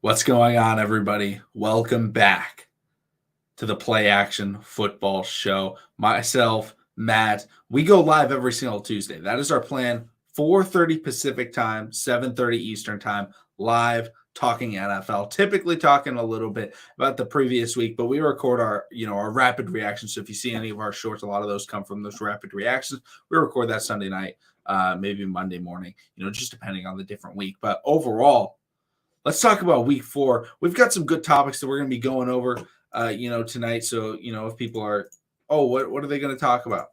What's going on, everybody? Welcome back to the Play Action Football Show. Myself, Matt, we go live every single Tuesday. That is our plan. 4:30 Pacific time, 7:30 Eastern time, live talking NFL. Typically talking a little bit about the previous week, but we record our rapid reactions. So if you see any of our shorts, a lot of those come from those rapid reactions. We record that Sunday night, maybe Monday morning, just depending on the different week. But overall, let's talk about week 4. We've got some good topics that we're going to be going over, tonight. So, if people are, what are they going to talk about?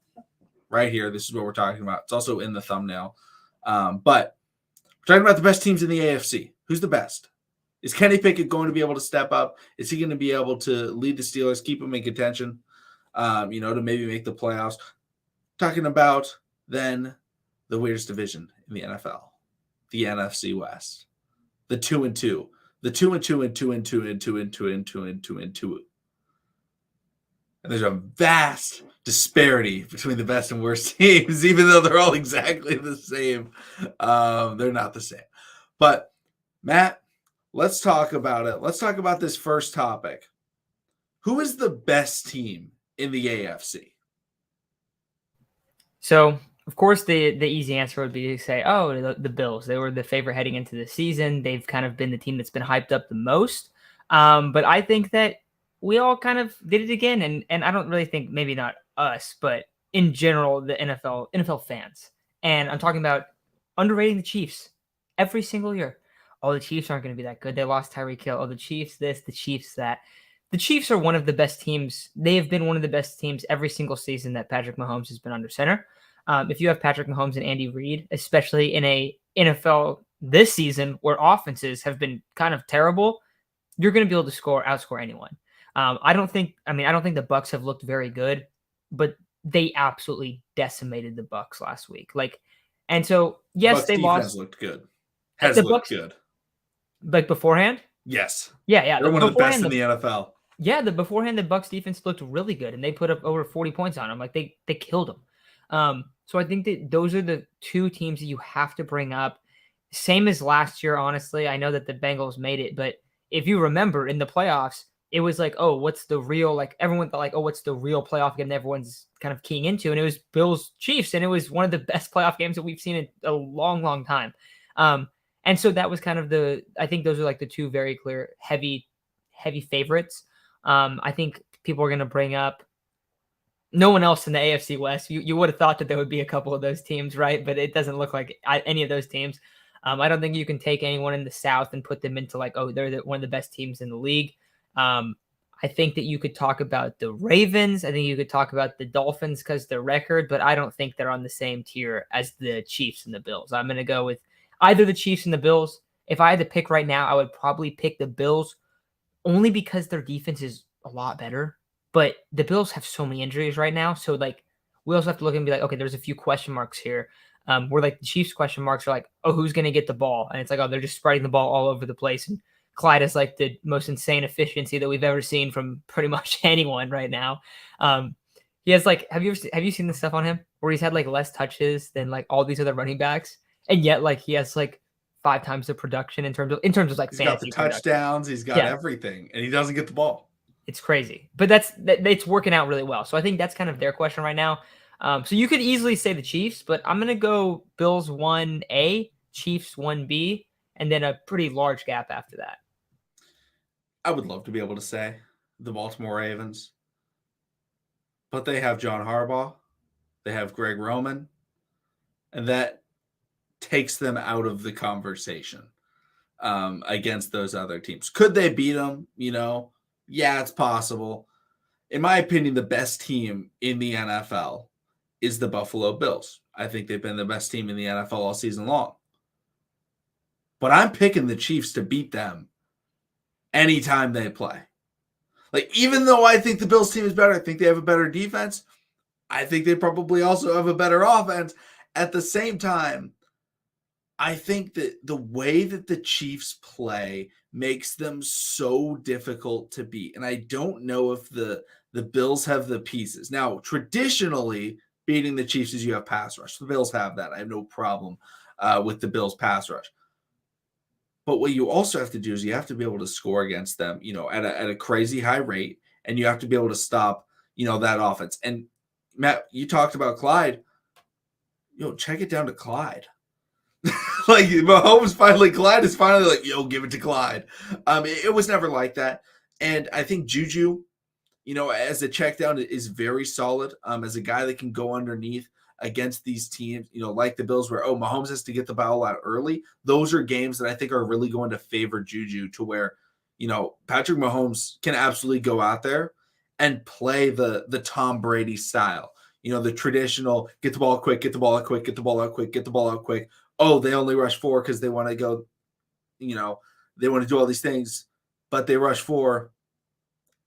Right here, this is what we're talking about. It's also in the thumbnail. But we're talking about the best teams in the AFC. Who's the best? Is Kenny Pickett going to be able to step up? Is he going to be able to lead the Steelers, keep them in contention, to maybe make the playoffs? Talking about then the weirdest division in the NFL, the NFC West. The 2-2, the 2-2 and 2 and 2 and 2 and 2 and 2 and 2 and 2. And there's a vast disparity between the best and worst teams, even though they're all exactly the same. They're not the same. But Matt, let's talk about it. Let's talk about this first topic. Who is the best team in the AFC? So, of course, the easy answer would be to say, the Bills. They were the favorite heading into the season. They've kind of been the team that's been hyped up the most. But I think that we all kind of did it again. And I don't really think, maybe not us, but in general, the NFL fans. And I'm talking about underrating the Chiefs every single year. Oh, the Chiefs aren't going to be that good. They lost Tyreek Hill. Oh, the Chiefs this, the Chiefs that. The Chiefs are one of the best teams. They have been one of the best teams every single season that Patrick Mahomes has been under center. If you have Patrick Mahomes and Andy Reid, especially in a NFL this season where offenses have been kind of terrible, you're going to be able to outscore anyone. I don't think the Bucs have looked very good, but they absolutely decimated the Bucs last week. And so yes, they lost. Looked good. Looked good. Like beforehand? Yes. Yeah. They're one of the best in the NFL. Yeah, beforehand the Bucs defense looked really good, and they put up over 40 points on them. Like they killed them. So I think that those are the two teams that you have to bring up. Same as last year, honestly. I know that the Bengals made it, but if you remember in the playoffs, it was like, what's the real, everyone thought what's the real playoff game that everyone's kind of keying into? And it was Bills Chiefs, and it was one of the best playoff games that we've seen in a long, long time. And so that was kind of I think those are the two very clear, heavy favorites. I think people are going to bring up no one else in the AFC West. You would have thought that there would be a couple of those teams, right? But it doesn't look like any of those teams. I don't think you can take anyone in the South and put them into they're one of the best teams in the league. I think that you could talk about the Ravens. I think you could talk about the Dolphins because their record, but I don't think they're on the same tier as the Chiefs and the Bills. I'm going to go with either the Chiefs and the Bills. If I had to pick right now, I would probably pick the Bills only because their defense is a lot better. But the Bills have so many injuries right now. So, we also have to look and be like, okay, there's a few question marks here. Where, the Chiefs question marks are who's going to get the ball? And it's they're just spreading the ball all over the place. And Clyde is, the most insane efficiency that we've ever seen from pretty much anyone right now. He has, have you seen the stuff on him where he's had, less touches than, all these other running backs? And yet, he has, 5 times the production in terms of he's got the touchdowns. He's got everything. And he doesn't get the ball. It's crazy, but it's working out really well. So I think that's kind of their question right now. So you could easily say the Chiefs, but I'm going to go Bills 1A, Chiefs 1B, and then a pretty large gap after that. I would love to be able to say the Baltimore Ravens, but they have John Harbaugh, they have Greg Roman, and that takes them out of the conversation against those other teams. Could they beat them? Yeah, it's possible. In my opinion, the best team in the NFL is the Buffalo Bills. I think they've been the best team in the NFL all season long. But I'm picking the Chiefs to beat them anytime they play. Even though I think the Bills team is better, I think they have a better defense. I think they probably also have a better offense. At the same time, I think that the way that the Chiefs play makes them so difficult to beat. And I don't know if the Bills have the pieces. Now, traditionally, beating the Chiefs is you have pass rush. The Bills have that. I have no problem with the Bills pass rush. But what you also have to do is you have to be able to score against them, at a crazy high rate, and you have to be able to stop, that offense. And Matt, you talked about Clyde. Check it down to Clyde. Like Clyde is finally like, give it to Clyde. It was never like that. And I think Juju, as a check down is very solid. As a guy that can go underneath against these teams, like the Bills where, Mahomes has to get the ball out early. Those are games that I think are really going to favor Juju to where, Patrick Mahomes can absolutely go out there and play the Tom Brady style. The traditional get the ball out quick, get the ball out quick, get the ball out quick, get the ball out quick. Oh, they only rush 4 because they want to go, they want to do all these things, but they rush 4.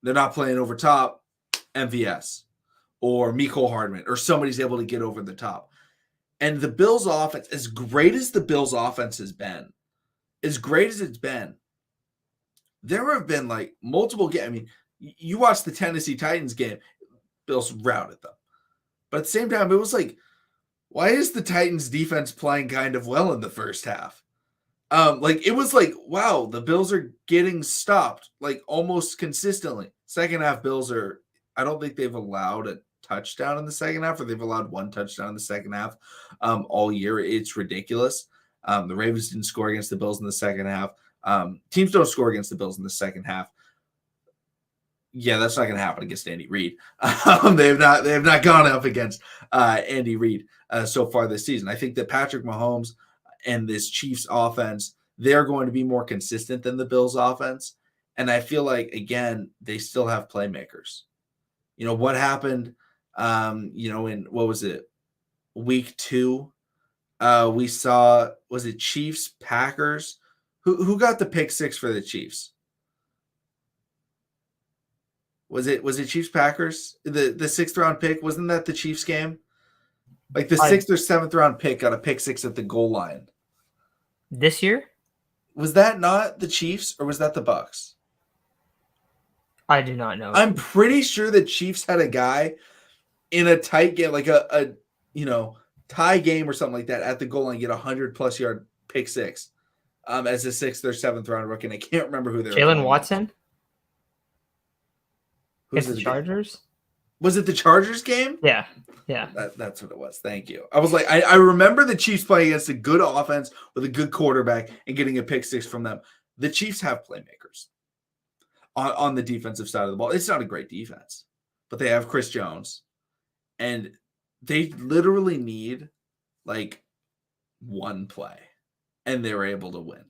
They're not playing over top, MVS or Mecole Hardman or somebody's able to get over the top. And the Bills offense, as great as the Bills offense has been, as great as it's been, there have been like multiple games. I mean, you watch the Tennessee Titans game, Bills routed them. But at the same time, it was like, why is the Titans defense playing kind of well in the first half? It was like, wow, the Bills are getting stopped like almost consistently. Second half, I don't think they've allowed a touchdown in the second half, or they've allowed 1 touchdown in the second half all year. It's ridiculous. The Ravens didn't score against the Bills in the second half. Teams don't score against the Bills in the second half. Yeah, that's not going to happen against Andy Reid. They have not gone up against Andy Reid so far this season. I think that Patrick Mahomes and this Chiefs offense, they're going to be more consistent than the Bills offense. And I feel like, again, they still have playmakers. What happened, in, what was it, week 2? We saw, was it Chiefs, Packers? Who got the pick 6 for the Chiefs? Was it Chiefs Packers? The 6th round pick, wasn't that the Chiefs game? Like the 6th or 7th round pick got a pick 6 at the goal line. This year? Was that not the Chiefs or was that the Bucks? I do not know. I'm pretty sure the Chiefs had a guy in a tight game, like a tie game or something like that, at the goal line, get 100+ yard pick 6 as a 6th or 7th round rookie. And I can't remember who they were. Jalen Watson? Who's the Chargers? Was it the Chargers game? Yeah. That's what it was. Thank you. I was like, I remember the Chiefs playing against a good offense with a good quarterback and getting a pick 6 from them. The Chiefs have playmakers on the defensive side of the ball. It's not a great defense, but they have Chris Jones, and they literally need like one play, and they were able to win.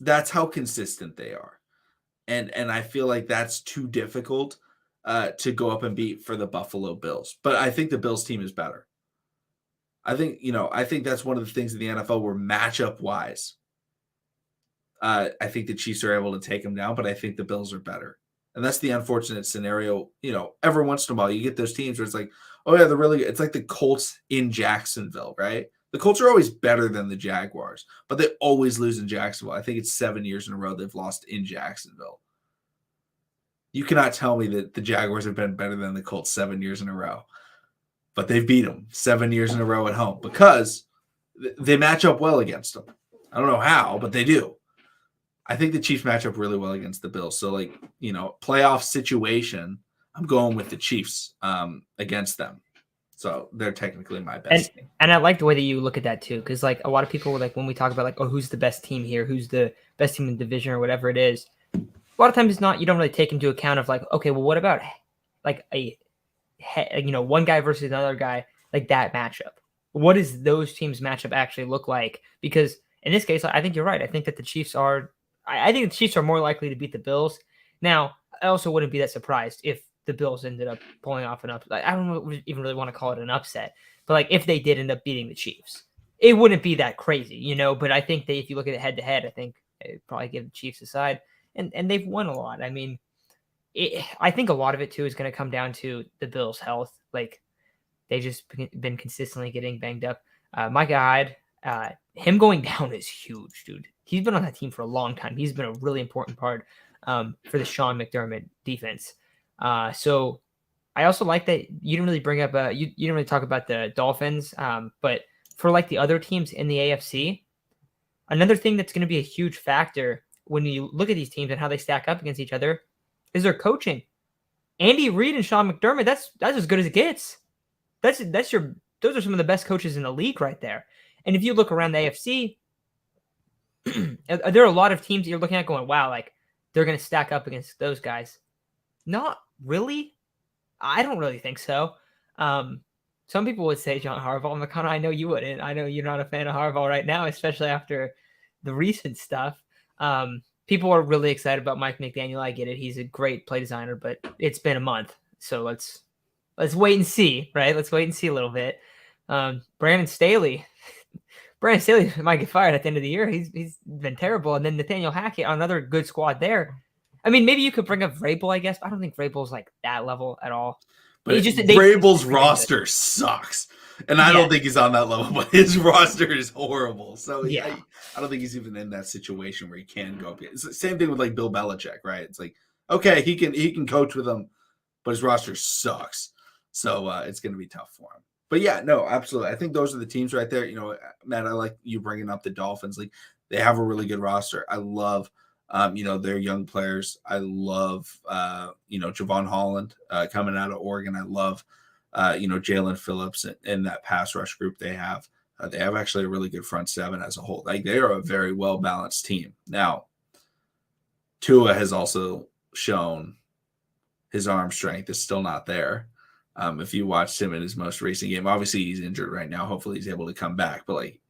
That's how consistent they are. And I feel like that's too difficult to go up and beat for the Buffalo Bills. But I think the Bills team is better. I think that's one of the things in the NFL where matchup wise, I think the Chiefs are able to take them down, but I think the Bills are better. And that's the unfortunate scenario. Every once in a while you get those teams where it's like, oh yeah, they're really good. It's like the Colts in Jacksonville, right? The Colts are always better than the Jaguars, but they always lose in Jacksonville. I think it's 7 years in a row they've lost in Jacksonville. You cannot tell me that the Jaguars have been better than the Colts 7 years in a row, but they've beat them 7 years in a row at home because they match up well against them. I don't know how, but they do. I think the Chiefs match up really well against the Bills. So, playoff situation, I'm going with the Chiefs against them. So they're technically my best team. And I like the way that you look at that too, because a lot of people were like, when we talk about who's the best team here, who's the best team in the division or whatever it is, a lot of times it's not. You don't really take into account of okay, well, what about one guy versus another guy, like that matchup? What does those teams matchup actually look like? Because in this case, I think you're right. I think that the Chiefs are. I think the Chiefs are more likely to beat the Bills. Now, I also wouldn't be that surprised if the Bills ended up pulling off an upset. I don't even really want to call it an upset, but if they did end up beating the Chiefs, it wouldn't be that crazy, But I think that if you look at it head to head, I think it'd probably give the Chiefs a side, and they've won a lot. I mean, I think a lot of it too is going to come down to the Bills' health. They just been consistently getting banged up. Micah Hyde, him going down is huge, dude. He's been on that team for a long time. He's been a really important part for the Sean McDermott defense. So I also like that you didn't really bring up you didn't really talk about the Dolphins, but for the other teams in the AFC, Another thing that's going to be a huge factor when you look at these teams and how they stack up against each other is their coaching. Andy Reid and Sean McDermott, that's as good as it gets. Those are some of the best coaches in the league right there. And if you look around the AFC, there are a lot of teams that you're looking at going, wow, like they're going to stack up against those guys. Not really. I don't really think so. Some people would say John Harbaugh. Makana, I know you wouldn't. I know you're not a fan of Harbaugh right now, especially after the recent stuff. People are really excited about Mike McDaniel. I get it. He's a great play designer, but it's been a month. So let's wait and see, right? Let's wait and see a little bit. Brandon Staley might get fired at the end of the year. He's been terrible. And then Nathaniel Hackett on another good squad there. I mean, maybe you could bring up Vrabel, I guess, but I don't think Vrabel's like that level at all. But Vrabel's roster sucks. And I don't think he's on that level, but his roster is horrible. So I don't think he's even in that situation where he can go up. It's the same thing with like Bill Belichick, right? It's like, okay, he can coach with them, but his roster sucks. So it's going to be tough for him. But yeah, no, absolutely. I think those are the teams right there. You know, Matt, I like you bringing up the Dolphins. Like they have a really good roster. I love, their young players. I love, Javon Holland coming out of Oregon. I love, Jalen Phillips and that pass rush group they have. They have actually a really good front seven as a whole. Like they are a very well-balanced team. Now, Tua has also shown his arm strength is still not there. If you watched him in his most recent game, obviously he's injured right now. Hopefully he's able to come back. But like,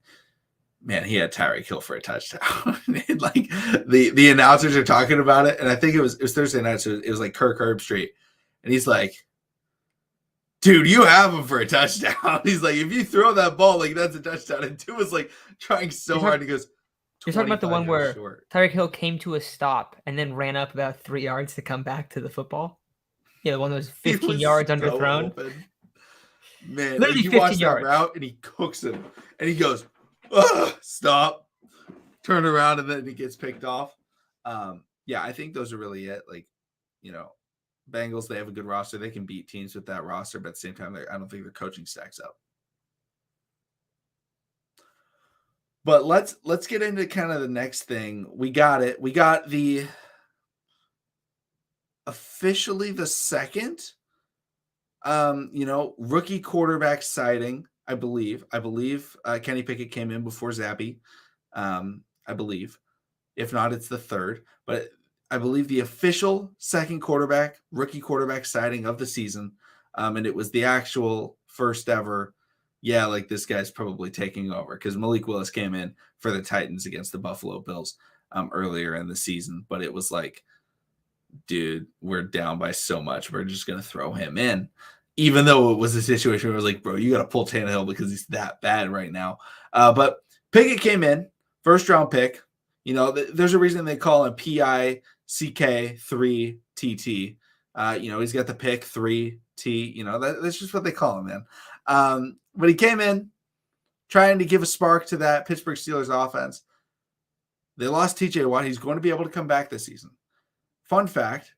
man, he had Tyreek Hill for a touchdown. And like the announcers are talking about it, and I think it was Thursday night, so it was like Kirk Herbstreit, and he's like, "Dude, you have him for a touchdown." He's like, "If you throw that ball, like that's a touchdown." And Tua was like trying so hard. He goes, "You're talking about the one where Tyreek Hill came to a stop and then ran up about 3 yards to come back to the football." Yeah, the one that was 15 yards underthrown. Open. Man, literally like 15 yards. That route and he cooks him, and he goes, stop, turn around, and then he gets picked off. I think those are really it. Like, Bengals, they have a good roster. They can beat teams with that roster, but at the same time, I don't think their coaching stacks up. But let's get into kind of the next thing. We got the officially the second, rookie quarterback sighting. I believe Kenny Pickett came in before Zappy. I believe. If not, it's the third. But I believe the official second rookie quarterback sighting of the season. And it was the actual first ever. Yeah, like this guy's probably taking over because Malik Willis came in for the Titans against the Buffalo Bills earlier in the season. But it was like, dude, we're down by so much. We're just going to throw him in. Even though it was a situation where it was like, bro, you got to pull Tannehill because he's that bad right now. But Pickett came in, first round pick. There's a reason they call him PICK3TT. He's got the pick 3T. That's just what they call him, man. But he came in trying to give a spark to that Pittsburgh Steelers offense. They lost TJ Watt. He's going to be able to come back this season. Fun fact,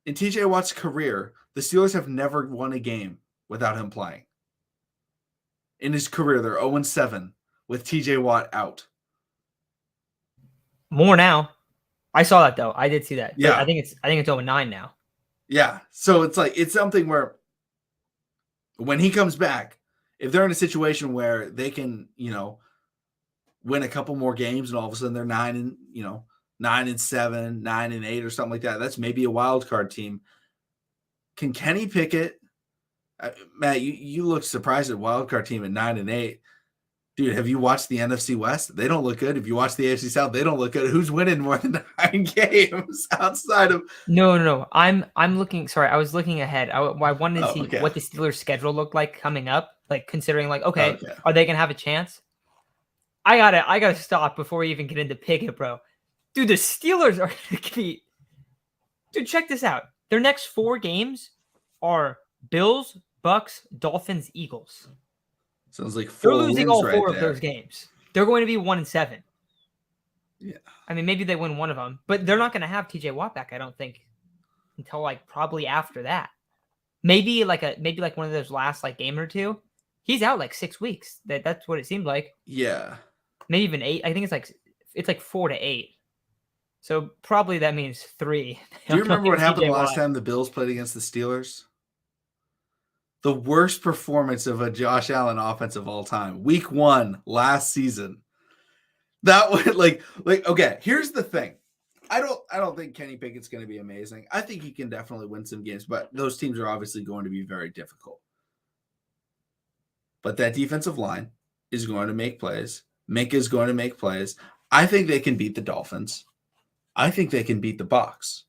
in TJ Watt's career, the Steelers have never won a game without him playing. In his career, they're 0-7 with TJ Watt out. More now. I saw that though. I did see that. Yeah. But I think it's 0-9 now. Yeah. So it's something where when he comes back, if they're in a situation where they can, win a couple more games and all of a sudden they're 9-7, 9-8 or something like that, that's maybe a wild card team. Can Kenny Pickett, Matt, you look surprised at wild card team at 9-8. Dude, have you watched the NFC West? They don't look good. If you watch the AFC South, they don't look good. Who's winning more than 9 games outside of? No. I'm looking. Sorry, I was looking ahead. I wanted to see what the Steelers' schedule looked like coming up. Like considering, are they gonna have a chance? I gotta stop before we even get into Pickett, bro. Dude, the Steelers are gonna be. Dude, check this out. Their next 4 games are Bills, Bucks, Dolphins, Eagles. Sounds like 4 They're losing all 4 of those games. They're going to be 1-7. Yeah. I mean, maybe they win one of them, but they're not going to have TJ Watt back, I don't think, until like probably after that. Maybe like one of those last like game or two. He's out like 6 weeks. That's what it seemed like. Yeah. Maybe even 8. I think it's like it's like 4-8. So probably that means 3. Do you remember what happened TJ last Watt. time the Bills played against the Steelers? The worst performance of a Josh Allen offense of all time. Week 1 last season. That would like okay, here's the thing. I don't think Kenny Pickett's going to be amazing. I think he can definitely win some games, but those teams are obviously going to be very difficult. But that defensive line is going to make plays. Minka is going to make plays. I think they can beat the Dolphins. I think they can beat the Bucs.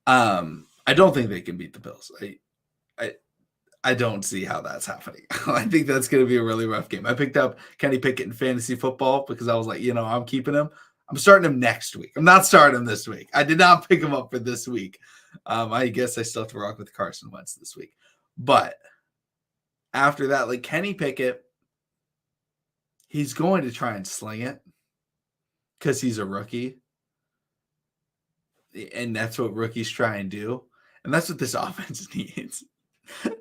I don't think they can beat the Bills. I don't see how that's happening. I think that's going to be a really rough game. I picked up Kenny Pickett in fantasy football because I was like, I'm keeping him. I'm starting him next week. I'm not starting him this week. I did not pick him up for this week. I guess I still have to rock with Carson Wentz this week. But after that, like Kenny Pickett, he's going to try and sling it because he's a rookie. And that's what rookies try and do. And that's what this offense needs.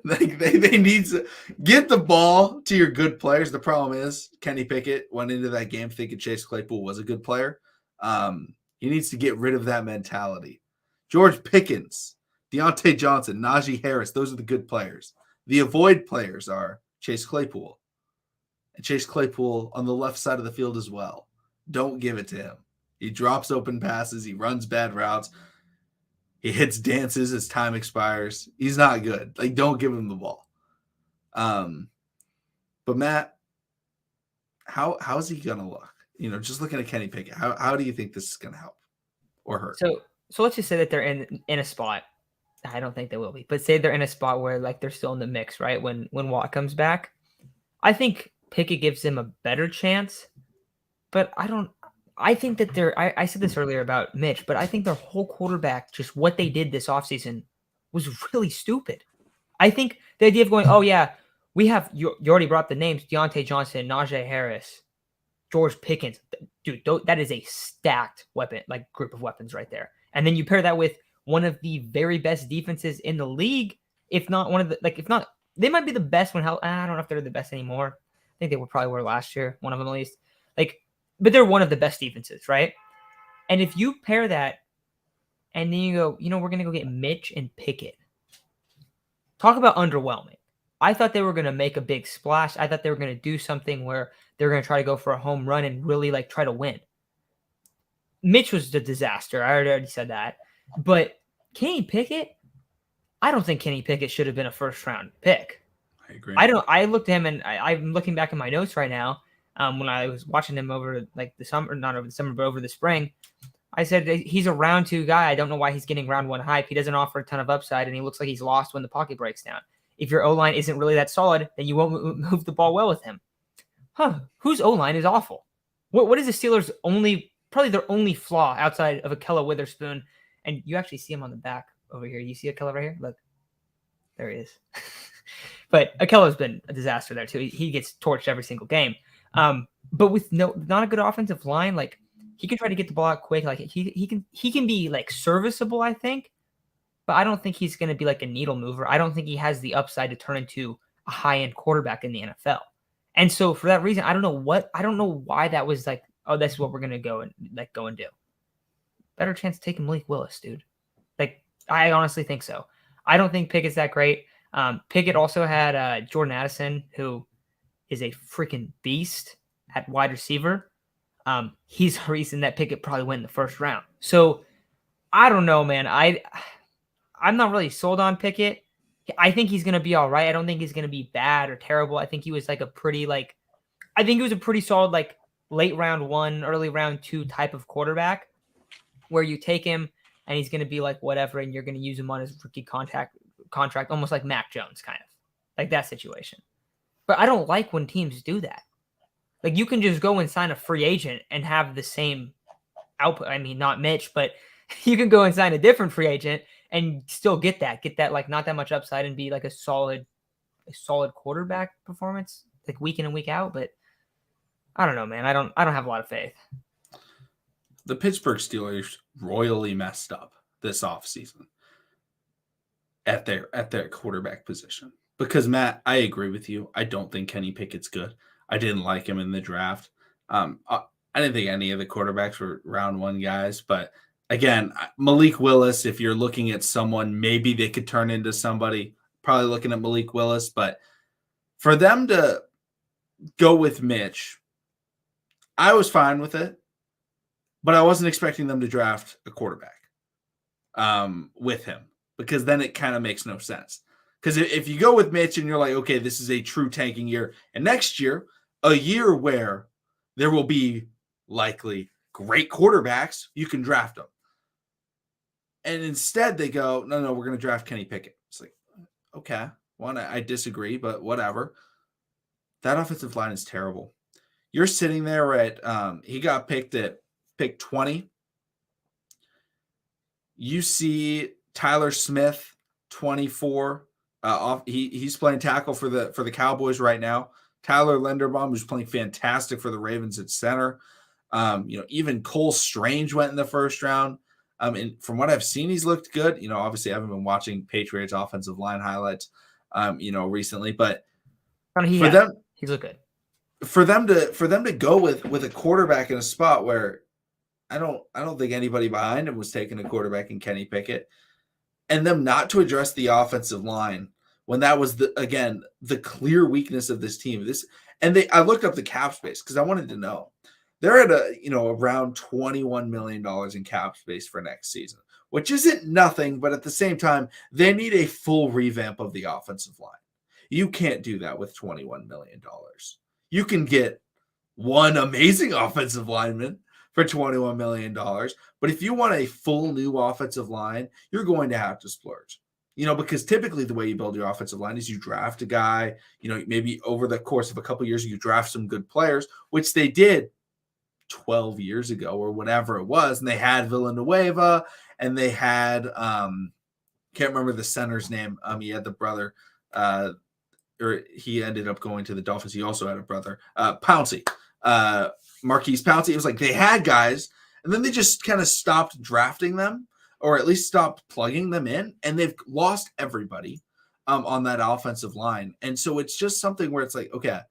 Like they need to get the ball to your good players. The problem is Kenny Pickett went into that game thinking Chase Claypool was a good player. He needs to get rid of that mentality. George Pickens, Deontay Johnson, Najee Harris, those are the good players. The avoid players are Chase Claypool. And Chase Claypool on the left side of the field as well. Don't give it to him. He drops open passes. He runs bad routes. He hits dances as time expires. He's not good. Like, don't give him the ball. But Matt, how's he gonna look? Just looking at Kenny Pickett, how do you think this is gonna help or hurt? So let's just say that they're in a spot. I don't think they will be, but say they're in a spot where like they're still in the mix, right? When Watt comes back, I think Pickett gives them a better chance. But I think that I said this earlier about Mitch, but I think their whole quarterback, just what they did this offseason was really stupid. I think the idea of going, oh yeah, we have, you already brought the names, Deontay Johnson, Najee Harris, George Pickens. Dude, that is a stacked weapon, like group of weapons right there. And then you pair that with one of the very best defenses in the league, if not one of the, like, if not, they might be the best when hell, I don't know if they're the best anymore. I think they probably were last year, one of them at least. Like, but they're one of the best defenses, right? And if you pair that and then you go, we're going to go get Mitch and Pickett. Talk about underwhelming. I thought they were going to make a big splash. I thought they were going to do something where they're going to try to go for a home run and really like try to win. Mitch was a disaster. I already said that. But Kenny Pickett, I don't think Kenny Pickett should have been a first round pick. I agree. I looked at him and I'm looking back in my notes right now. When I was watching him over like the summer, not over the summer, but over the spring, I said he's a round 2 guy. I don't know why he's getting round 1 hype. He doesn't offer a ton of upside, and he looks like he's lost when the pocket breaks down. If your O-line isn't really that solid, then you won't move the ball well with him. Whose O-line is awful? What is the Steelers' probably their only flaw outside of Akella Witherspoon? And you actually see him on the back over here. You see Akella right here? Look. There he is. But Akella's been a disaster there too. He gets torched every single game. But with not a good offensive line, like he can try to get the ball out quick. Like he can be like serviceable, I think, but I don't think he's going to be like a needle mover. I don't think he has the upside to turn into a high end quarterback in the NFL. And so for that reason, I don't know why that was like, oh, that's what we're going to go and do. Better chance to take Malik Willis, dude. Like I honestly think so. I don't think Pickett's that great. Pickett also had Jordan Addison, who is a freaking beast at wide receiver. He's the reason that Pickett probably went in the first round. So I don't know, man. I'm not really sold on Pickett. I think he's going to be all right. I don't think he's going to be bad or terrible. I think he was like a pretty solid, like late round 1, early round 2 type of quarterback where you take him and he's going to be like whatever, and you're going to use him on his rookie contract, almost like Mac Jones, kind of like that situation. But I don't like when teams do that. Like you can just go and sign a free agent and have the same output. I mean, not Mitch, but you can go and sign a different free agent and still get that like not that much upside and be like a solid quarterback performance like week in and week out. But I don't know, man. I don't have a lot of faith. The Pittsburgh Steelers royally messed up this offseason at their quarterback position. Because, Matt, I agree with you. I don't think Kenny Pickett's good. I didn't like him in the draft. I didn't think any of the quarterbacks were round one guys, but again, Malik Willis, if you're looking at someone, maybe they could turn into somebody, probably looking at Malik Willis, but for them to go with Mitch, I was fine with it, but I wasn't expecting them to draft a quarterback with him, because then it kind of makes no sense. Because if you go with Mitch and you're like, okay, this is a true tanking year, and next year, a year where there will be likely great quarterbacks, you can draft them. And instead they go, no, we're going to draft Kenny Pickett. It's like, okay, one, I disagree, but whatever. That offensive line is terrible. You're sitting there at, he got picked at pick 20. You see Tyler Smith, 24. He's playing tackle for the Cowboys right now. Tyler Linderbaum, who's playing fantastic for the Ravens at center. Even Cole Strange went in the first round. And from what I've seen, he's looked good. Obviously I haven't been watching Patriots offensive line highlights, recently, but he's looked good. For them to go with a quarterback in a spot where I don't think anybody behind him was taking a quarterback in Kenny Pickett, and them not to address the offensive line when that was the clear weakness of this team. I looked up the cap space because I wanted to know. They're at around $21 million in cap space for next season, which isn't nothing, but at the same time, they need a full revamp of the offensive line. You can't do that with $21 million. You can get one amazing offensive lineman for $21 million, but if you want a full new offensive line, you're going to have to splurge. Because typically the way you build your offensive line is you draft a guy, maybe over the course of a couple of years, you draft some good players, which they did 12 years ago or whatever it was. And they had Villanueva, and they had, can't remember the center's name. He had the brother, or he ended up going to the Dolphins. He also had a brother, Pouncey, Marquise Pouncey. It was like they had guys, and then they just kind of stopped drafting them, or at least stopped plugging them in, and they've lost everybody on that offensive line. And so it's just something where it's like, okay,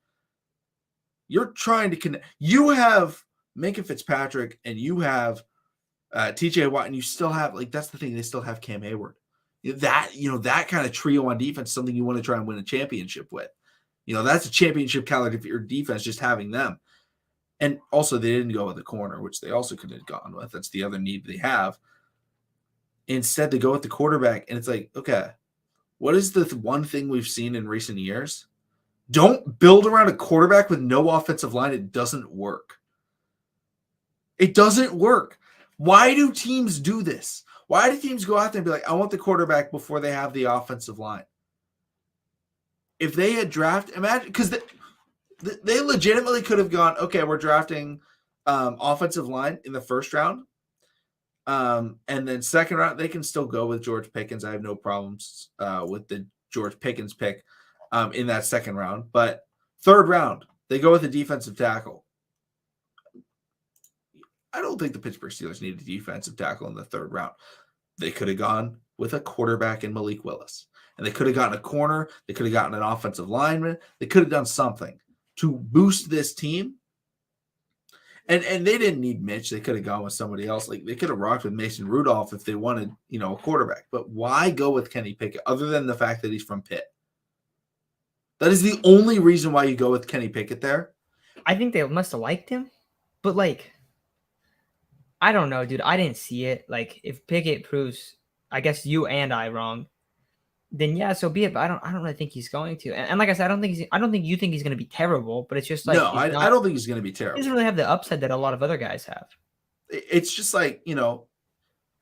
you're trying to connect. You have Minka Fitzpatrick, and you have TJ Watt, and you still have, that's the thing, they still have Cam Hayward. That kind of trio on defense is something you want to try and win a championship with. That's a championship caliber for your defense, just having them. And also, they didn't go with the corner, which they also could have gone with. That's the other need they have. Instead, they go with the quarterback, and it's like, okay, what is the one thing we've seen in recent years? Don't build around a quarterback with no offensive line. It doesn't work. It doesn't work. Why do teams do this? Why do teams go out there and be like, I want the quarterback before they have the offensive line? If they had drafted, imagine, because they legitimately could have gone, okay, we're drafting offensive line in the first round. And then second round, they can still go with George Pickens. I have no problems with the George Pickens pick in that second round. But third round, they go with a defensive tackle. I don't think the Pittsburgh Steelers need a defensive tackle in the third round. They could have gone with a quarterback in Malik Willis. And they could have gotten a corner. They could have gotten an offensive lineman. They could have done something to boost this team. And they didn't need Mitch. They could have gone with somebody else. They could have rocked with Mason Rudolph if they wanted, a quarterback. But why go with Kenny Pickett other than the fact that he's from Pitt? That is the only reason why you go with Kenny Pickett there. I think they must have liked him. But, I don't know, dude. I didn't see it. If Pickett proves, I guess, you and I wrong, then yeah, so be it. But I don't really think he's going to. And like I said, I don't think you think he's going to be terrible. But it's just no, I don't think he's going to be terrible. He doesn't really have the upside that a lot of other guys have. It's just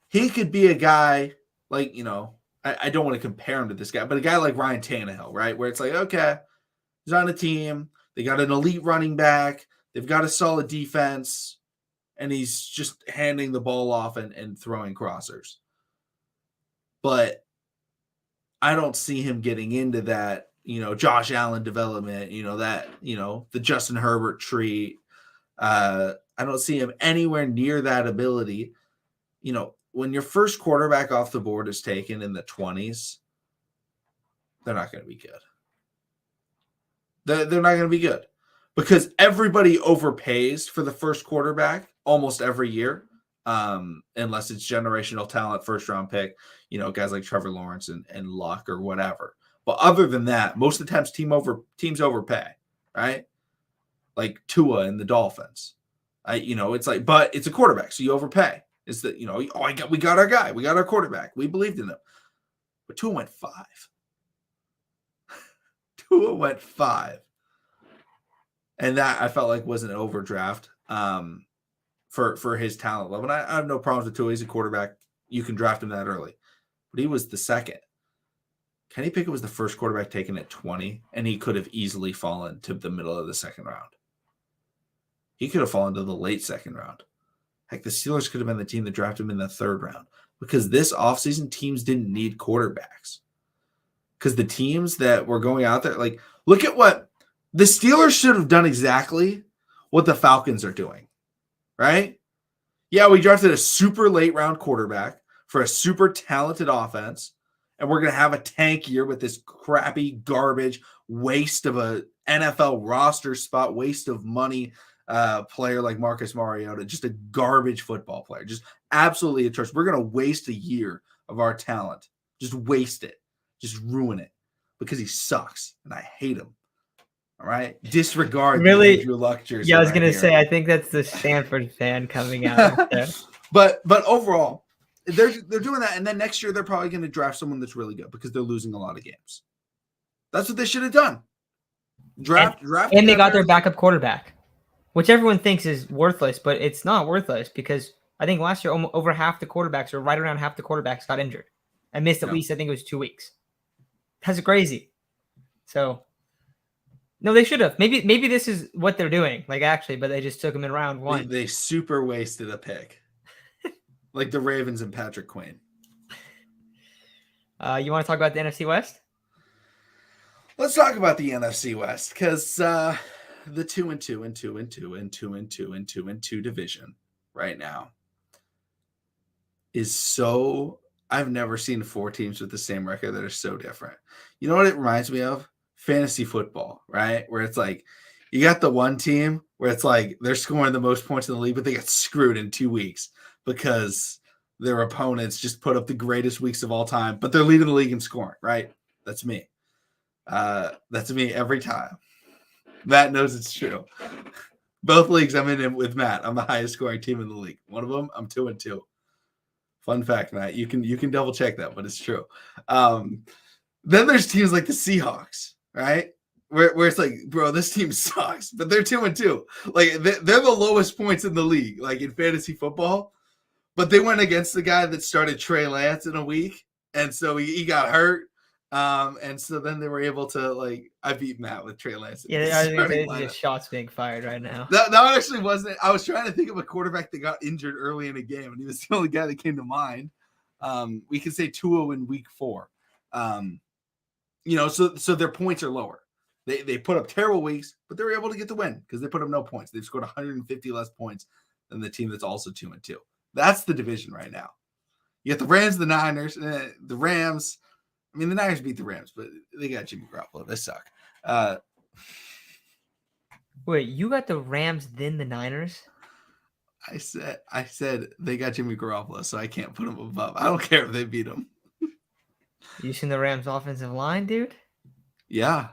he could be a guy I don't want to compare him to this guy, but a guy like Ryan Tannehill, right? Where it's like, okay, he's on a team. They got an elite running back. They've got a solid defense. And he's just handing the ball off and throwing crossers. But I don't see him getting into that, Josh Allen development, the Justin Herbert tree. I don't see him anywhere near that ability. When your first quarterback off the board is taken in the 20s, they're not going to be good. They're not going to be good. because everybody overpays for the first quarterback almost every year, unless it's generational talent, first round pick, guys like Trevor Lawrence and Luck or whatever. But other than that, most of the times teams overpay, right? Like Tua and the Dolphins. It's like, but it's a quarterback, so you overpay. It's that, we got our guy, we got our quarterback, we believed in him. But Tua went 5. Tua went 5. And that I felt like was an overdraft for his talent level. And I have no problems with Tua. He's a quarterback. You can draft him that early. But he was the second. Kenny Pickett was the first quarterback taken at 20, and he could have easily fallen to the middle of the second round. He could have fallen to the late second round. Heck, the Steelers could have been the team that drafted him in the third round, because this offseason teams didn't need quarterbacks. Because the teams that were going out there, like, look at what the Steelers should have done exactly what the Falcons are doing, right? Yeah, we drafted a super late round quarterback for a super talented offense, and we're going to have a tank year with this crappy garbage waste of a NFL roster spot, waste of money player like Marcus Mariota, just a garbage football player, just absolutely atrocious. We're going to waste a year of our talent, just waste it, just ruin it because he sucks, and I hate him. All right, disregard really, the Andrew Luck jersey. Yeah, I was gonna say, I think that's the Stanford fan coming out. Right there. But overall, they're doing that, and then next year they're probably going to draft someone that's really good because they're losing a lot of games. That's what they should have done. Draft, and they got their backup quarterback, which everyone thinks is worthless, but it's not worthless because I think last year over half the quarterbacks, or right around half the quarterbacks, got injured and missed at least, I think it was 2 weeks. That's crazy. So. No, they should have. Maybe this is what they're doing, like, actually, but they just took him in round 1. They super wasted a pick. Like the Ravens and Patrick Queen. You want to talk about the NFC West? Let's talk about the NFC West, because the 2-2 and 2 and 2 and 2 and 2 and 2 and 2 division right now is so. I've never seen 4 teams with the same record that are so different. You know what it reminds me of? Fantasy football, right? Where it's like you got the one team where it's like they're scoring the most points in the league, but they get screwed in 2 weeks because their opponents just put up the greatest weeks of all time, but they're leading the league in scoring, right? That's me. That's me every time. Matt knows it's true. Both leagues I'm in with Matt, I'm the highest scoring team in the league. One of them, I'm 2-2. Fun fact, Matt. You can double check that, but it's true. Then there's teams like the Seahawks, right? Where it's like, bro, this team sucks, but they're 2-2. Like they're the lowest points in the league, like in fantasy football. But they went against the guy that started Trey Lance in a week, and so he got hurt. And so then they were able to, like, I beat Matt with Trey Lance. Yeah, I think it's just shots being fired right now. That actually wasn't. I was trying to think of a quarterback that got injured early in a game, and he was the only guy that came to mind. We could say Tua in week 4. So their points are lower. They put up terrible weeks, but they were able to get the win because they put up no points. They've scored 150 less points than the team that's also 2-2. That's the division right now. You got the Rams, the Niners, the Rams. I mean, the Niners beat the Rams, but they got Jimmy Garoppolo. They suck. Wait, you got the Rams, then the Niners? I said they got Jimmy Garoppolo, so I can't put them above. I don't care if they beat them. You seen the Rams' offensive line, dude? Yeah.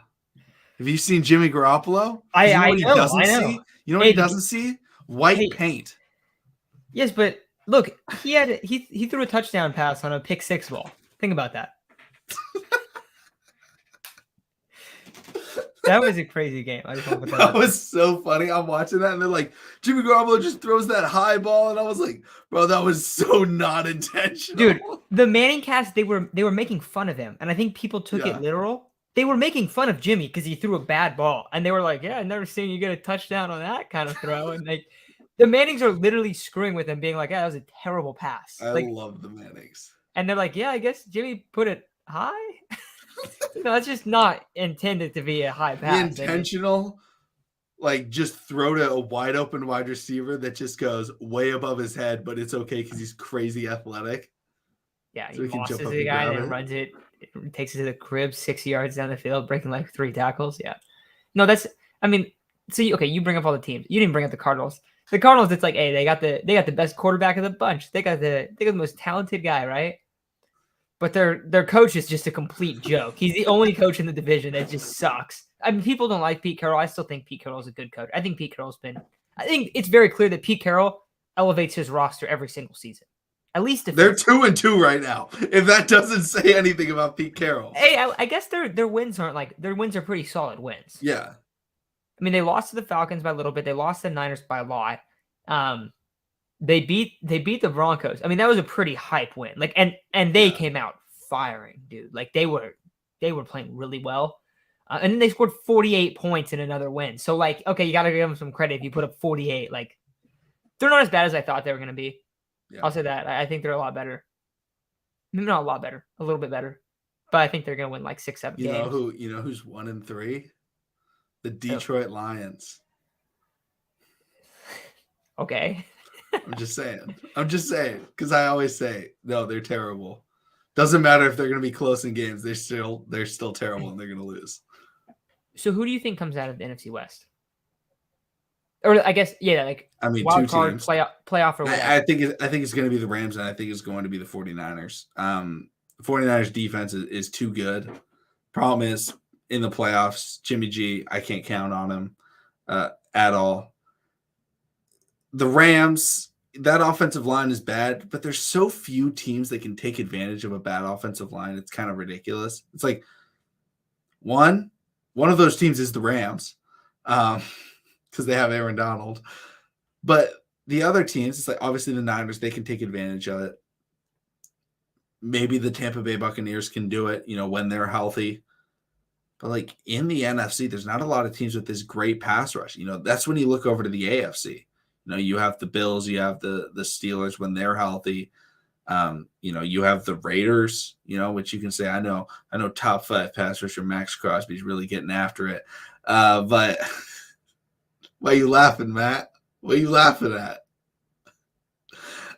Have you seen Jimmy Garoppolo? I know. You know what he doesn't see? White paint. Yes, but look, he threw a touchdown pass on a pick 6 ball. Think about that. That was a crazy game. I just want to put that was so funny. I'm watching that, and they're like, Jimmy Garoppolo just throws that high ball, and I was like, bro, that was so not intentional. Dude, the Manning cast, they were making fun of him, and I think people took it literal. They were making fun of Jimmy because he threw a bad ball, and they were like, yeah, I've never seen you get a touchdown on that kind of throw. And like, the Mannings are literally screwing with him, being like, yeah, that was a terrible pass. I love the Mannings. And they're like, yeah, I guess Jimmy put it high. No, it's just not intended to be a high pass. The intentional, like, just throw to a wide open wide receiver that just goes way above his head, but it's okay because he's crazy athletic. Yeah, so he bosses the guy and then runs it, takes it to the crib 6 yards down the field, breaking like 3 tackles. Yeah. No, See, okay, you bring up all the teams. You didn't bring up the Cardinals. The Cardinals, it's like, hey, they got the best quarterback of the bunch. They got the most talented guy, right? But their coach is just a complete joke. He's the only coach in the division that just sucks. I mean, people don't like Pete Carroll. I still think Pete Carroll is a good coach. I think it's very clear that Pete Carroll elevates his roster every single season. At least they're 2-2 right now. If that doesn't say anything about Pete Carroll. Hey, I guess their wins aren't like their wins are pretty solid wins. Yeah. I mean, they lost to the Falcons by a little bit. They lost to the Niners by a lot. They beat the Broncos. I mean, that was a pretty hype win. Like, and they came out firing, dude. Like they were playing really well. And then they scored 48 points in another win. So like, okay, you got to give them some credit if you put up 48. Like, they're not as bad as I thought they were going to be. Yeah. I'll say that. I think they're a lot better. Maybe not a lot better, a little bit better. But I think they're going to win like 6-7 games. You know who's 1-3? The Detroit Lions. Okay. I'm just saying, because I always say, no, they're terrible. Doesn't matter if they're going to be close in games. They're still terrible, and they're going to lose. So who do you think comes out of the NFC West? Or I guess, like I mean, wild two card, teams. playoff or whatever. I think it's going to be the Rams, and I think it's going to be the 49ers. The 49ers defense is too good. Problem is, in the playoffs, Jimmy G, I can't count on him at all. The Rams, that offensive line is bad, but there's so few teams that can take advantage of a bad offensive line. It's kind of ridiculous. It's like one of those teams is the Rams because they have Aaron Donald. But the other teams, it's like obviously the Niners, they can take advantage of it. Maybe the Tampa Bay Buccaneers can do it, when they're healthy. But like in the NFC, there's not a lot of teams with this great pass rush. That's when you look over to the AFC. You have the Bills, you have the Steelers when they're healthy. You have the Raiders, which you can say, I know top 5 pass rusher Max Crosby's really getting after it. But why are you laughing, Matt? What are you laughing at?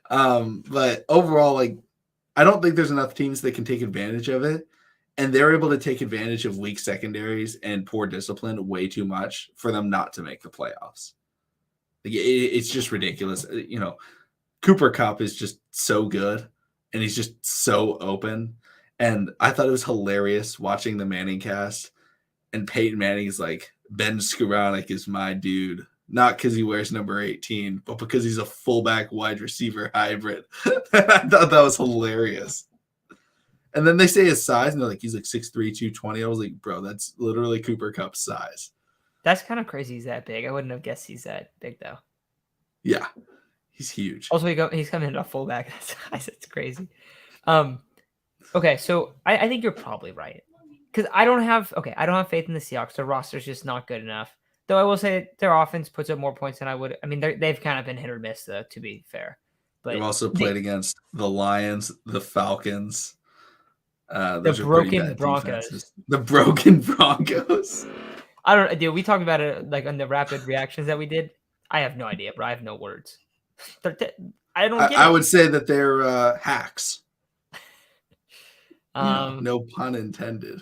But overall, like, I don't think there's enough teams that can take advantage of it. And they're able to take advantage of weak secondaries and poor discipline way too much for them not to make the playoffs. Like, it's just ridiculous. Cooper Kupp is just so good, and he's just so open. And I thought it was hilarious watching the Manning cast, and Peyton Manning's like, Ben Skoranek is my dude. Not because he wears number 18, but because he's a fullback wide receiver hybrid. I thought that was hilarious. And then they say his size, and they're like, he's like 6'3", 220. I was like, bro, that's literally Cooper Kupp's size. That's kind of crazy he's that big. I wouldn't have guessed he's that big, though. Yeah, he's huge. Also, he's coming in a fullback size. It's crazy. Okay, so I think you're probably right. Because I don't have faith in the Seahawks. Their roster's just not good enough. Though I will say their offense puts up more points than I would. I mean, they've kind of been hit or miss, though, to be fair. But they've also played against the Lions, the Falcons. The broken Broncos. Defenses. The broken Broncos. I don't know, dude. We talked about it like on the rapid reactions that we did. I have no idea, bro. I have no words. I don't get it. I would say that they're hacks. No pun intended.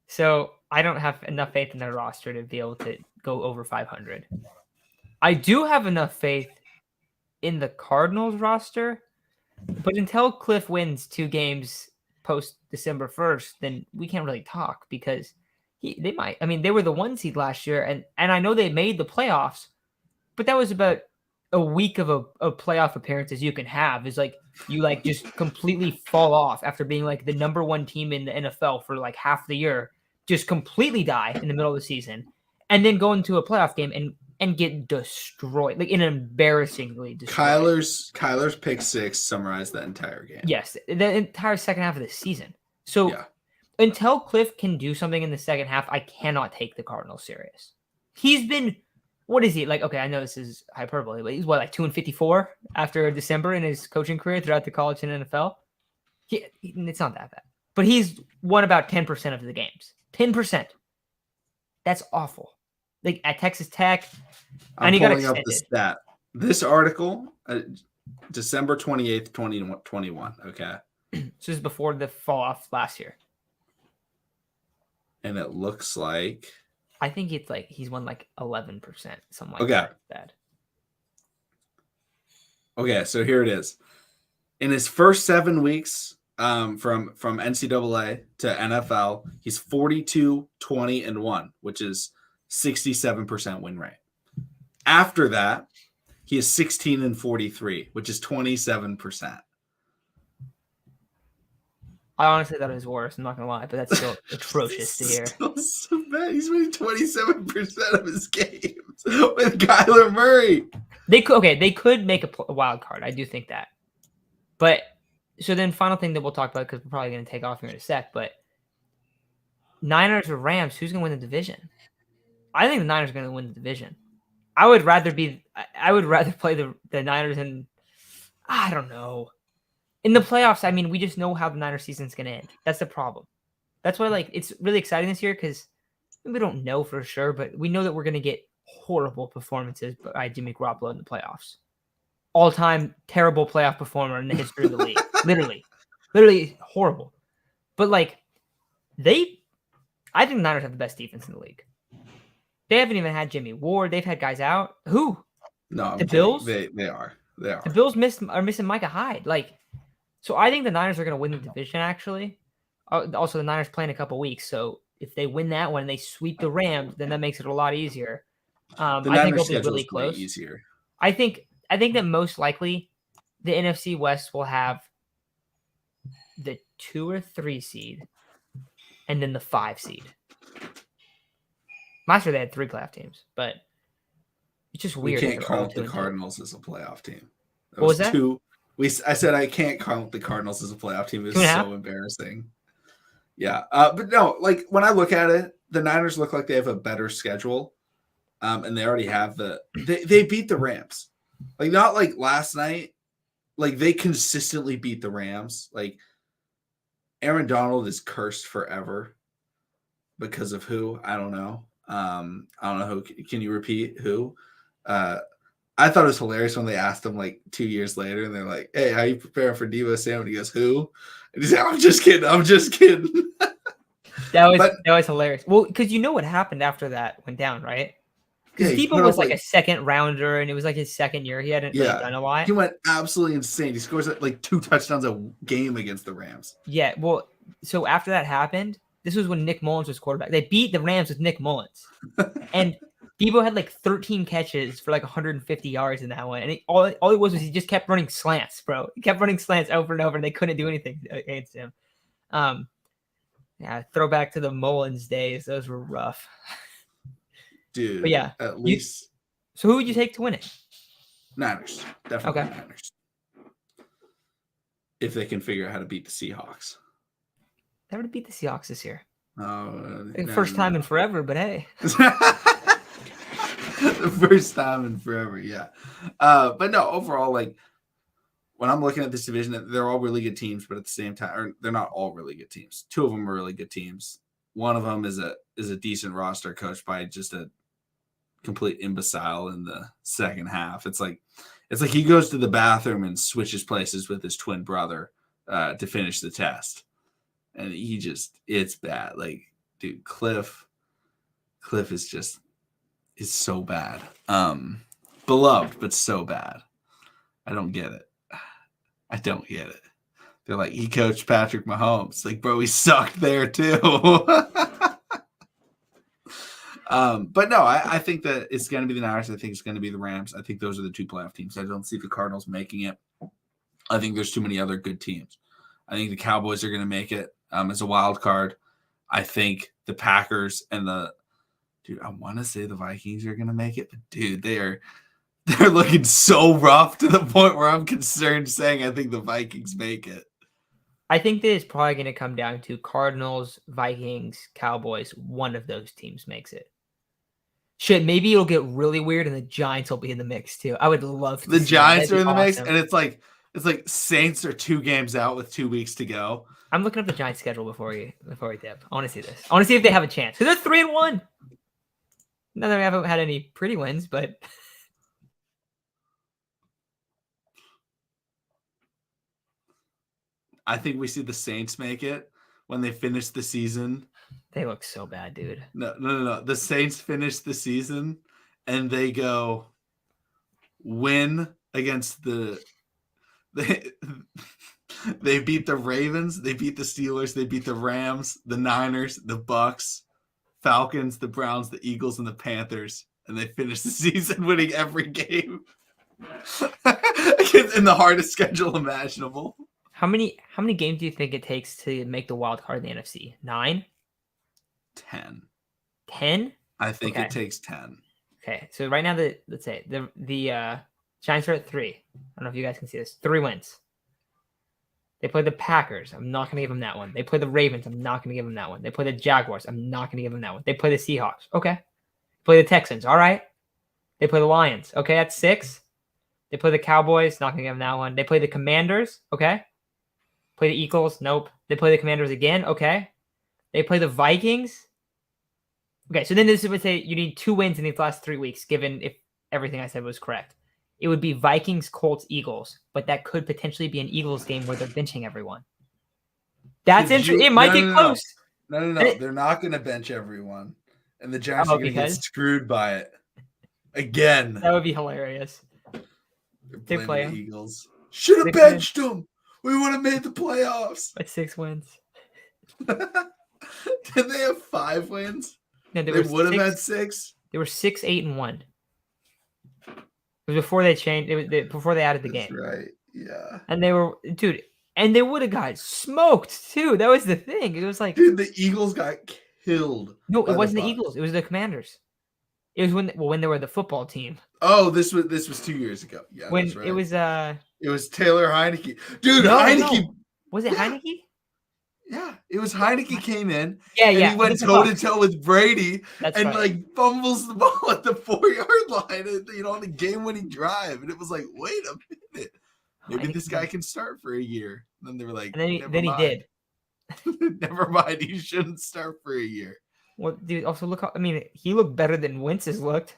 So I don't have enough faith in their roster to be able to go over 500. I do have enough faith in the Cardinals roster, but until Cliff wins 2 games post December 1st, then we can't really talk because they might. I mean, they were the 1 seed last year, and I know they made the playoffs, but that was about a week of a playoff appearances you can have. Is like you like just completely fall off after being like the number 1 team in the NFL for like half the year, just completely die in the middle of the season, and then go into a playoff game and get destroyed, like embarrassingly destroyed. Kyler's pick 6 summarized that entire game. Yes, the entire second half of the season. So until Cliff can do something in the second half, I cannot take the Cardinals serious. He's been, what is he like? Okay, I know this is hyperbole, but he's like 2-54 after December in his coaching career throughout the college and NFL. It's not that bad, but he's won about 10% of the games. 10%. That's awful. Like at Texas Tech, I'm pulling up the stat. This article, December 28th, 2021. Okay. This is before the fall off last year. And it looks like I think it's like he's won like 11%, something like Okay. that. Bad. Okay, so here it is. In his first 7 weeks, from NCAA to NFL, he's 42, 20, and 1, which is 67% win rate. After that, he is 16 and 43, which is 27%. I honestly thought it was worse. I'm not gonna lie, but that's still atrocious to hear. Still so bad. He's winning 27% of his games with Kyler Murray. They could make a wild card. I do think that. But so then, final thing that we'll talk about, because we're probably going to take off here in a sec. But Niners or Rams, who's going to win the division? I think the Niners are going to win the division. I would rather play the Niners in, I don't know, in the playoffs. I mean, we just know how the Niners season's going to end. That's the problem. That's why it's really exciting this year, because we don't know for sure, but we know that we're going to get horrible performances by Jimmy Garoppolo in the playoffs. All-time terrible playoff performer in the history of the league. Literally horrible. But I think the Niners have the best defense in the league. They haven't even had Jimmy Ward. They've had guys out. Who? No, the Bills. They are. The Bills are missing Micah Hyde. So I think the Niners are going to win the division. Actually, also the Niners play in a couple weeks. So if they win that one and they sweep the Rams, then that makes it a lot easier. I think it'll be really close. Easier. I think that most likely the NFC West will have the 2 or 3 seed and then the 5 seed. Last year they had 3 playoff teams, but it's just weird. We can't count the Cardinals as a playoff team. What was that? I said I can't count the Cardinals as a playoff team. It's so embarrassing. Yeah. But no, when I look at it, the Niners look like they have a better schedule. And they already have they beat the Rams. Not like last night. They consistently beat the Rams. Aaron Donald is cursed forever because of who? I don't know. I don't know who. Can you repeat who? I thought it was hilarious when they asked him 2 years later, and they're like, "Hey, how you preparing for Deebo Samuel?" And he goes, "Who?" And he's like, "I'm just kidding. I'm just kidding." That was hilarious. Well, because you know what happened after that went down, right? Because Deebo was a second rounder, and it was his second year. He hadn't really done a lot. He went absolutely insane. He scores 2 touchdowns a game against the Rams. Yeah, well, so after that happened, this was when Nick Mullins was quarterback. They beat the Rams with Nick Mullins. And Deebo had 13 catches for 150 yards in that one. And all it was he just kept running slants, bro. He kept running slants over and over, and they couldn't do anything against him. Throwback to the Mullins days. Those were rough. Dude, but yeah, at least. So who would you take to win it? Niners. Definitely Niners. If they can figure out how to beat the Seahawks. They would beat the Seahawks this year. First time in forever, but hey. The first time in forever, yeah. But no, overall, when I'm looking at this division, they're all really good teams, but at the same time, they're not all really good teams. 2 of them are really good teams. One of them is a decent roster coached by just a complete imbecile in the second half. It's like he goes to the bathroom and switches places with his twin brother to finish the test. And it's bad. Dude, Cliff is so bad. Beloved, but so bad. I don't get it. They're like, he coached Patrick Mahomes. Bro, he sucked there too. But no, I think that it's going to be the Niners. I think it's going to be the Rams. I think those are the 2 playoff teams. I don't see the Cardinals making it. I think there's too many other good teams. I think the Cowboys are going to make it as a wild card. I think the Packers and I want to say the Vikings are going to make it, but dude, they're looking so rough to the point where I'm concerned saying I think the Vikings make it. I think that it's probably going to come down to Cardinals, Vikings, Cowboys. One of those teams makes it. Shit, maybe it'll get really weird and the Giants will be in the mix too. I would love to the Giants are in the mix, and it's like Saints are 2 games out with 2 weeks to go. I'm looking up the Giants schedule before we dip. I want to see this. I want to see if they have a chance. Because they're 3-1. Not that we haven't had any pretty wins, but I think we see the Saints make it, when they finished the season? They look so bad, dude. No. The Saints finished the season and they go win against they beat the Ravens, they beat the Steelers, they beat the Rams, the Niners, the Bucks, Falcons, the Browns, the Eagles, and the Panthers, and they finished the season winning every game in the hardest schedule imaginable. How many games do you think it takes to make the wild card in the NFC? 9? 10. 10? I think Okay. it takes 10. Okay, so right now let's say the Giants are at 3. I don't know if you guys can see this. 3 wins. They play the Packers. I'm not going to give them that one. They play the Ravens. I'm not going to give them that one. They play the Jaguars. I'm not going to give them that one. They play the Seahawks. Okay. Play the Texans. All right. They play the Lions. Okay, that's 6. They play the Cowboys. Not going to give them that one. They play the Commanders. Okay. Play the Eagles. Nope. They play the Commanders again. Okay. They play the Vikings. Okay, so then this would say you need 2 wins in these last 3 weeks, given if everything I said was correct. It would be Vikings, Colts, Eagles, but that could potentially be an Eagles game where they're benching everyone. That's interesting. It might get close. No. They're not going to bench everyone, and the Giants are going to get screwed by it again. That would be hilarious. They play the Eagles. Should have benched them. We would have made the playoffs. By 6 wins. Did they have 5 wins? No, they would have had 6. They were 6, 8, and 1. It was before they changed. It was before they added the game. Right. Yeah. And they were, dude, and they would have got smoked too. That was the thing. It was like, dude, the Eagles got killed. No, it wasn't the Eagles. It was the Commanders. It was when they were the football team. Oh, this was 2 years ago. Yeah, when that's right. It was Taylor Heineke. Dude, Heineke. No. Was it Heineke? Yeah, it was Heineke came in. Yeah. He went toe to toe with Brady. That's and right. like fumbles the ball at the 4-yard line, on the game-winning drive. And it was like, wait a minute, maybe this guy can start for a year. And then they were like, and then he did. Never mind, he shouldn't start for a year. Well, dude, also look how, he looked better than Wentz has looked.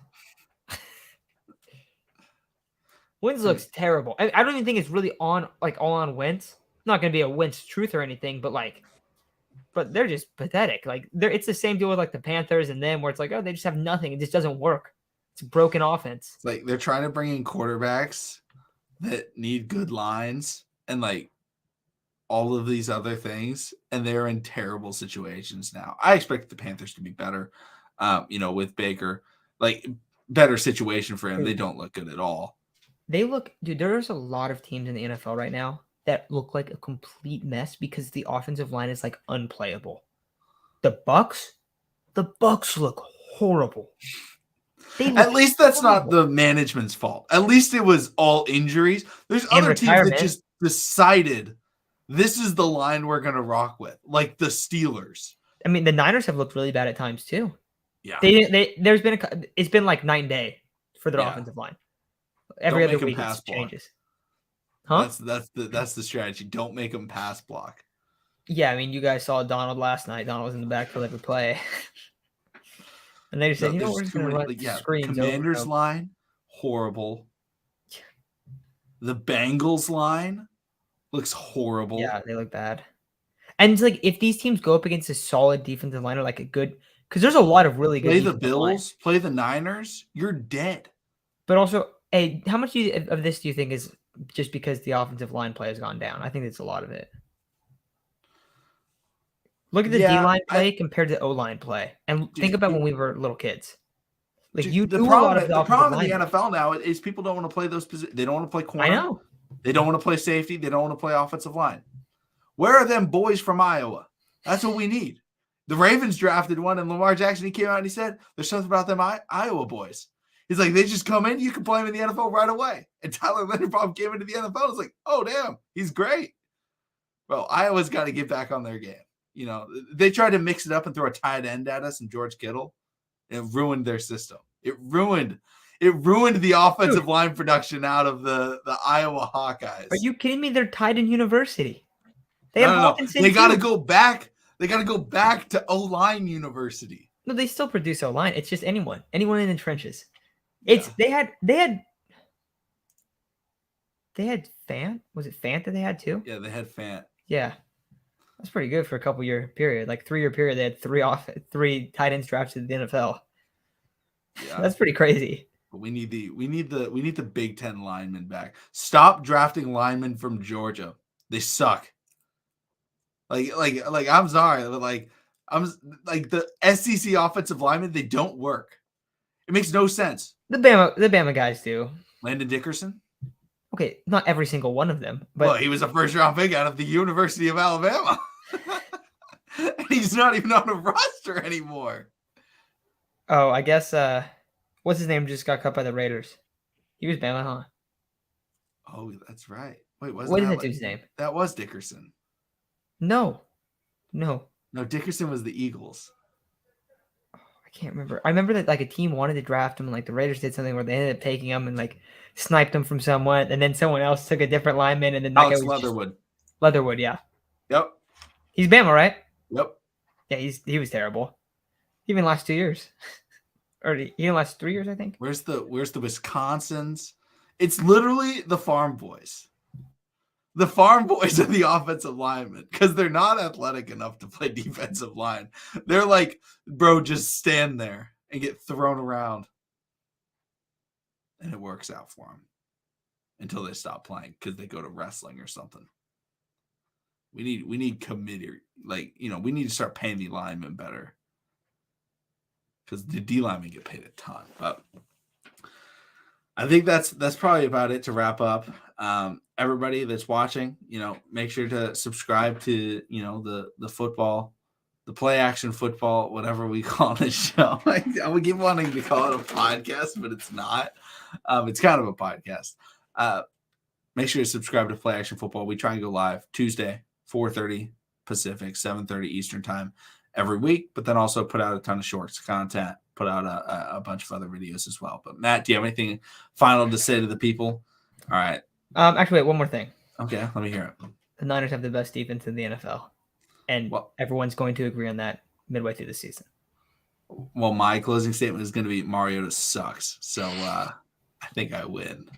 Wentz looks terrible. I don't even think it's really all on Wentz. Not going to be a Wentz truth or anything, but they're just pathetic. Like it's the same deal with like the Panthers and them, where it's like, oh, they just have nothing. It just doesn't work. It's a broken offense. It's like they're trying to bring in quarterbacks that need good lines and like all of these other things, and they're in terrible situations now. I expect the Panthers to be better, with Baker, like better situation for him. They don't look good at all. Dude, there's a lot of teams in the NFL right now that look like a complete mess because the offensive line is like unplayable. The Bucks look horrible. At least that's not the management's fault. At least it was all injuries. There's other teams that just decided this is the line we're going to rock with, like the Steelers. The Niners have looked really bad at times too. Yeah. It's been like night and day for their offensive line. Every other week it changes. Huh? That's the strategy. Don't make them pass block. Yeah, you guys saw Donald last night. Donald was in the backfield every play. And they just said, we're just going to run screens. Commanders line, horrible. The Bengals line looks horrible. Yeah, they look bad. And it's like, if these teams go up against a solid defensive line or like a good, because there's a lot of really good. Play the Bills, play the Niners, you're dead. But also, hey, how much of this do you think is just because the offensive line play has gone down? I think it's a lot of it. Look at the D-line play compared to O-line play. And think about when we were little kids. Like the problem in the NFL now is people don't want to play those positions. They don't want to play corner. I know. They don't want to play safety. They don't want to play offensive line. Where are them boys from Iowa? That's what we need. The Ravens drafted one, and Lamar Jackson, he came out and he said, there's something about them Iowa boys. He's like, they just come in, you can play them in the NFL right away. And Tyler Linderbaum came into the NFL. It's like, oh, damn, he's great. Bro, Iowa's got to get back on their game. They tried to mix it up and throw a tight end at us and George Kittle. It ruined their system. It ruined the offensive line production out of the Iowa Hawkeyes. Are you kidding me? They're tied in university. They got to go back. They got to go back to O-line university. No, they still produce O-line. It's just anyone in the trenches. It's they had Fant. Was it Fant that they had too? Yeah, they had Fant. Yeah. That's pretty good for a couple year period. Like 3-year period, they had three tight ends drafted in the NFL. Yeah. That's pretty crazy. But we need the Big Ten linemen back. Stop drafting linemen from Georgia. They suck. Like I'm sorry, but I'm like the SEC offensive linemen, they don't work. It makes no sense. The Bama guys do. Landon Dickerson? Okay, not every single one of them, but Well, he was a first-round pick out of the University of Alabama. And he's not even on a roster anymore. oh, I guess what's his name just got cut by the Raiders. He was Bama, huh? Oh, that's right. Wait, What is that dude's name? That was Dickerson. No. No, Dickerson was the Eagles. I can't remember. I remember that like a team wanted to draft him, and like the Raiders did something where they ended up taking him and like sniped him from someone, and then someone else took a different lineman, and then that Alex guy was Leatherwood. Leatherwood, yeah. Yep. He's Bama, right? Yep. Yeah, he was terrible. He even last 2 years. Or he didn't last 3 years, I think. Where's the Wisconsins? It's literally the farm boys. The farm boys are the offensive linemen because they're not athletic enough to play defensive line. They're like, bro, just stand there and get thrown around. And it works out for them until they stop playing because they go to wrestling or something. We need committee, we need to start paying the linemen better because the D linemen get paid a ton. But I think that's probably about it to wrap up. Everybody that's watching, make sure to subscribe to, the football, the play action football, whatever we call this show. I would keep wanting to call it a podcast, but it's not. It's kind of a podcast. Make sure to subscribe to Play Action Football. We try and go live Tuesday, 4:30 Pacific, 7:30 Eastern time every week, but then also put out a ton of shorts content, put out a bunch of other videos as well. But Matt, do you have anything final to say to the people? All right. Actually, wait, one more thing. Okay, let me hear it. The Niners have the best defense in the NFL, and everyone's going to agree on that midway through the season. Well, my closing statement is going to be Mariota sucks, so I think I win.